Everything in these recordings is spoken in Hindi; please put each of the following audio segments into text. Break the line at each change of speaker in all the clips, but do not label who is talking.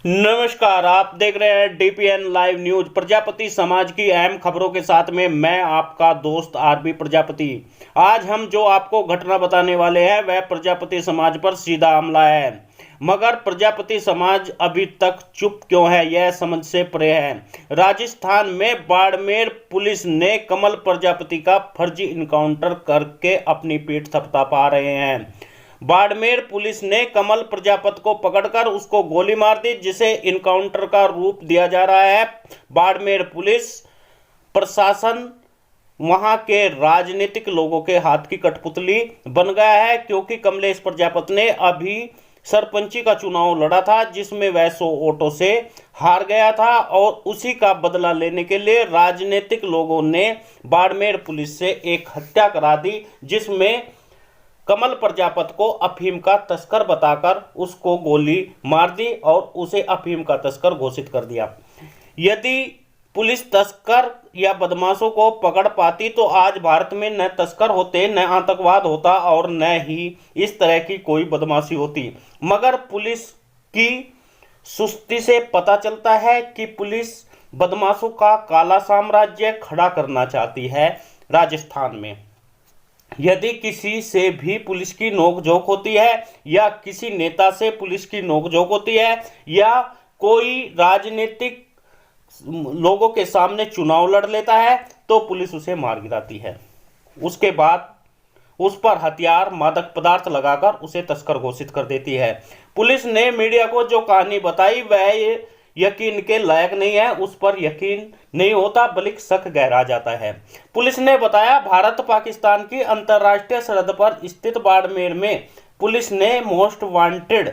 नमस्कार, आप देख रहे हैं डीपीएन लाइव न्यूज। प्रजापति समाज की अहम खबरों के साथ में मैं आपका दोस्त आरबी प्रजापति। आज हम जो आपको घटना बताने वाले हैं वह प्रजापति समाज पर सीधा हमला है। मगर प्रजापति समाज अभी तक चुप क्यों है, यह समझ से परे है। राजस्थान में बाड़मेर पुलिस ने कमल प्रजापति का फर्जी इनकाउंटर करके अपनी पीठ थपथपा रहे हैं। बाड़मेर पुलिस ने कमल प्रजापति को पकड़कर उसको गोली मार दी, जिसे इनकाउंटर का रूप दिया जा रहा है। बाड़मेर पुलिस प्रशासन वहां के राजनीतिक लोगों के हाथ की कठपुतली बन गया है, क्योंकि कमलेश प्रजापति ने अभी सरपंची का चुनाव लड़ा था, जिसमें वह 100 वोटों से हार गया था और उसी का बदला लेने के लिए राजनीतिक लोगों ने बाड़मेर पुलिस से एक हत्या करा दी, जिसमें कमल प्रजापति को अफीम का तस्कर बताकर उसको गोली मार दी और उसे अफीम का तस्कर घोषित कर दिया। यदि पुलिस तस्कर या बदमाशों को पकड़ पाती तो आज भारत में न तस्कर होते, न आतंकवाद होता और न ही इस तरह की कोई बदमाशी होती। मगर पुलिस की सुस्ती से पता चलता है कि पुलिस बदमाशों का काला साम्राज्य खड़ा करना चाहती है राजस्थान में। यदि किसी से भी पुलिस की नोकझोंक होती है या किसी नेता से पुलिस की नोकझोंक होती है या कोई राजनीतिक लोगों के सामने चुनाव लड़ लेता है तो पुलिस उसे मार गिराती है। उसके बाद उस पर हथियार मादक पदार्थ लगाकर उसे तस्कर घोषित कर देती है। पुलिस ने मीडिया को जो कहानी बताई वह यकीन के लायक नहीं है, उस पर यकीन नहीं होता बल्कि शक गहरा जाता है। पुलिस ने बताया, भारत पाकिस्तान की अंतर्राष्ट्रीय सरहद पर स्थित बाड़मेर में पुलिस ने मोस्ट वांटेड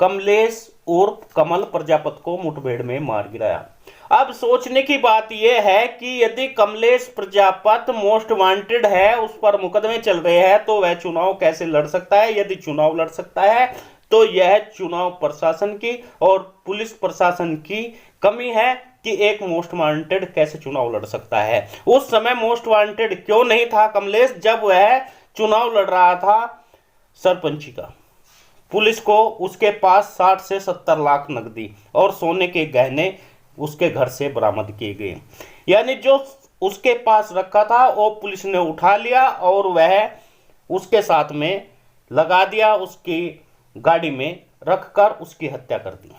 कमलेश उर्फ कमल प्रजापति को मुठभेड़ में मार गिराया। अब सोचने की बात यह है कि यदि कमलेश प्रजापति मोस्ट वांटेड है, उस पर मुकदमे चल रहे हैं, तो वह चुनाव कैसे लड़ सकता है। यदि चुनाव लड़ सकता है तो यह चुनाव प्रशासन की और पुलिस प्रशासन की कमी है कि एक मोस्ट वांटेड कैसे चुनाव लड़ सकता है। उस समय मोस्ट वांटेड क्यों नहीं था कमलेश, जब वह चुनाव लड़ रहा था सरपंची का। पुलिस को उसके पास 60 से 70 लाख नकदी और सोने के गहने उसके घर से बरामद किए गए। यानी जो उसके पास रखा था वो पुलिस ने उठा लिया और वह उसके साथ में लगा दिया, उसकी गाड़ी में रखकर उसकी हत्या कर दी।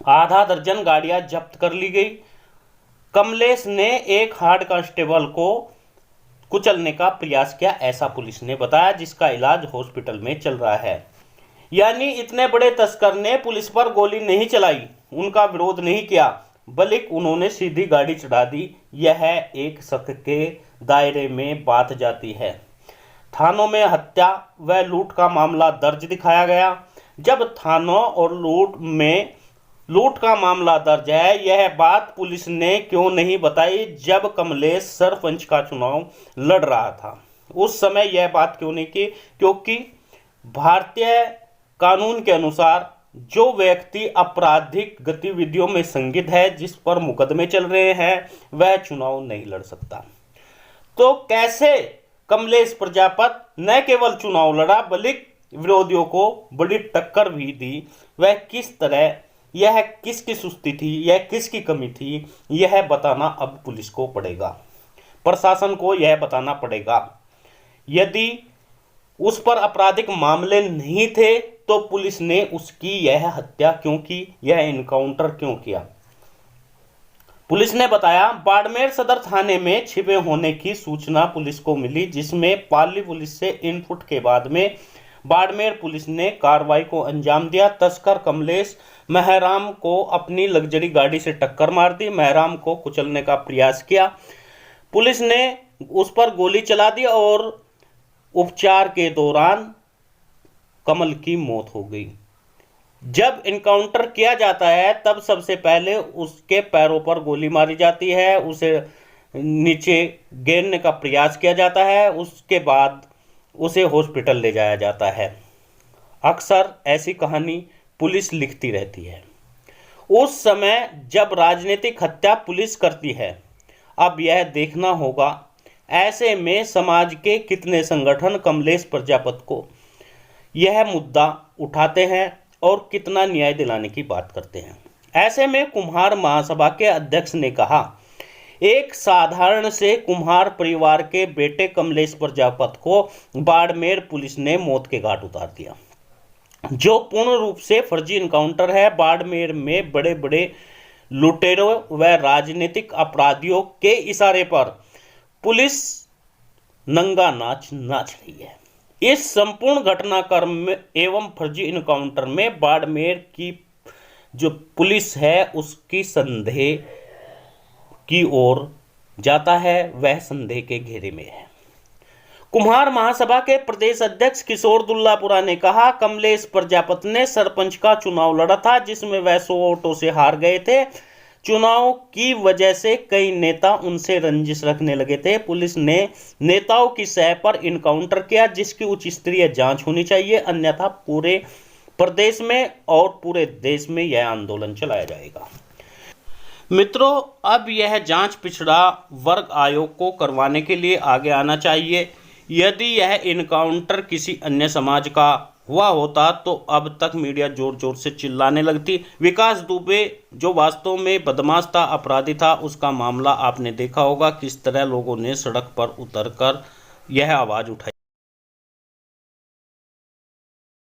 आधा दर्जन गाड़ियां जब्त कर ली गई। कमलेश ने एक हार्ड कांस्टेबल को कुचलने का प्रयास किया, ऐसा पुलिस ने बताया, जिसका इलाज हॉस्पिटल में चल रहा है। यानी इतने बड़े तस्कर ने पुलिस पर गोली नहीं चलाई, उनका विरोध नहीं किया, बल्कि उन्होंने सीधी गाड़ी चढ़ा दी। यह एक शक के दायरे में बात जाती है। थानों में हत्या व लूट का मामला दर्ज दिखाया गया। जब थानों और लूट का मामला दर्ज है, यह बात पुलिस ने क्यों नहीं बताई जब कमलेश सरपंच का चुनाव लड़ रहा था। उस समय यह बात क्यों नहीं की, क्योंकि भारतीय कानून के अनुसार जो व्यक्ति आपराधिक गतिविधियों में संलिप्त है, जिस पर मुकदमे चल रहे हैं, वह चुनाव नहीं लड़ सकता। तो कैसे कमलेश प्रजापति न केवल चुनाव लड़ा बल्कि विरोधियों को बड़ी टक्कर भी दी। वह किस तरह, यह किसकी सुस्ती थी, यह किसकी कमी थी, यह बताना अब पुलिस को पड़ेगा, प्रशासन को यह बताना पड़ेगा। यदि उस पर आपराधिक मामले नहीं थे तो पुलिस ने उसकी यह हत्या क्यों की, यह इनकाउंटर क्यों किया। पुलिस ने बताया, बाड़मेर सदर थाने में छिपे होने की सूचना पुलिस को मिली, जिसमें पाली पुलिस से इनपुट के बाद में बाड़मेर पुलिस ने कार्रवाई को अंजाम दिया। तस्कर कमलेश महराम को अपनी लग्जरी गाड़ी से टक्कर मार दी, महराम को कुचलने का प्रयास किया। पुलिस ने उस पर गोली चला दी और उपचार के दौरान कमल की मौत हो गई। जब इनकाउंटर किया जाता है तब सबसे पहले उसके पैरों पर गोली मारी जाती है, उसे नीचे गिरने का प्रयास किया जाता है, उसके बाद उसे हॉस्पिटल ले जाया जाता है। अक्सर ऐसी कहानी पुलिस लिखती रहती है। उस समय जब राजनीतिक हत्या पुलिस करती है, अब यह देखना होगा ऐसे में समाज के कितने संगठन कमलेश प्रजापति को यह मुद्दा उठाते हैं और कितना न्याय दिलाने की बात करते हैं। ऐसे में कुम्हार महासभा के अध्यक्ष ने कहा, एक साधारण से कुम्हार परिवार के बेटे कमलेश प्रजापति को बाड़मेर पुलिस ने मौत के घाट उतार दिया, जो पूर्ण रूप से फर्जी इनकाउंटर है। बाड़मेर में बड़े बड़े लुटेरों व राजनीतिक अपराधियों के इशारे पर पुलिस नंगा नाच नाच रही है। इस संपूर्ण घटनाक्रम एवं फर्जी इनकाउंटर में बाड़मेर की जो पुलिस है उसकी संदेह की ओर जाता है, वह संदेह के घेरे में है। कुम्हार महासभा के प्रदेश अध्यक्ष किशोर दुल्लापुरा ने कहा, कमलेश प्रजापति ने सरपंच का चुनाव लड़ा था जिसमें वह 100 वोटों से हार गए थे। चुनाव की वजह से कई नेता उनसे रंजिश रखने लगे थे। पुलिस ने नेताओं की सह पर इनकाउंटर किया, जिसकी उच्च स्तरीय जांच होनी चाहिए, अन्यथा पूरे प्रदेश में और पूरे देश में यह आंदोलन चलाया जाएगा। मित्रों, अब यह जांच पिछड़ा वर्ग आयोग को करवाने के लिए आगे आना चाहिए। यदि यह इनकाउंटर किसी अन्य समाज का हुआ होता तो अब तक मीडिया जोर जोर से चिल्लाने लगती। विकास दुबे जो वास्तव में बदमाश था, अपराधी था, उसका मामला आपने देखा होगा किस तरह लोगों ने सड़क पर उतरकर यह आवाज़ उठाई।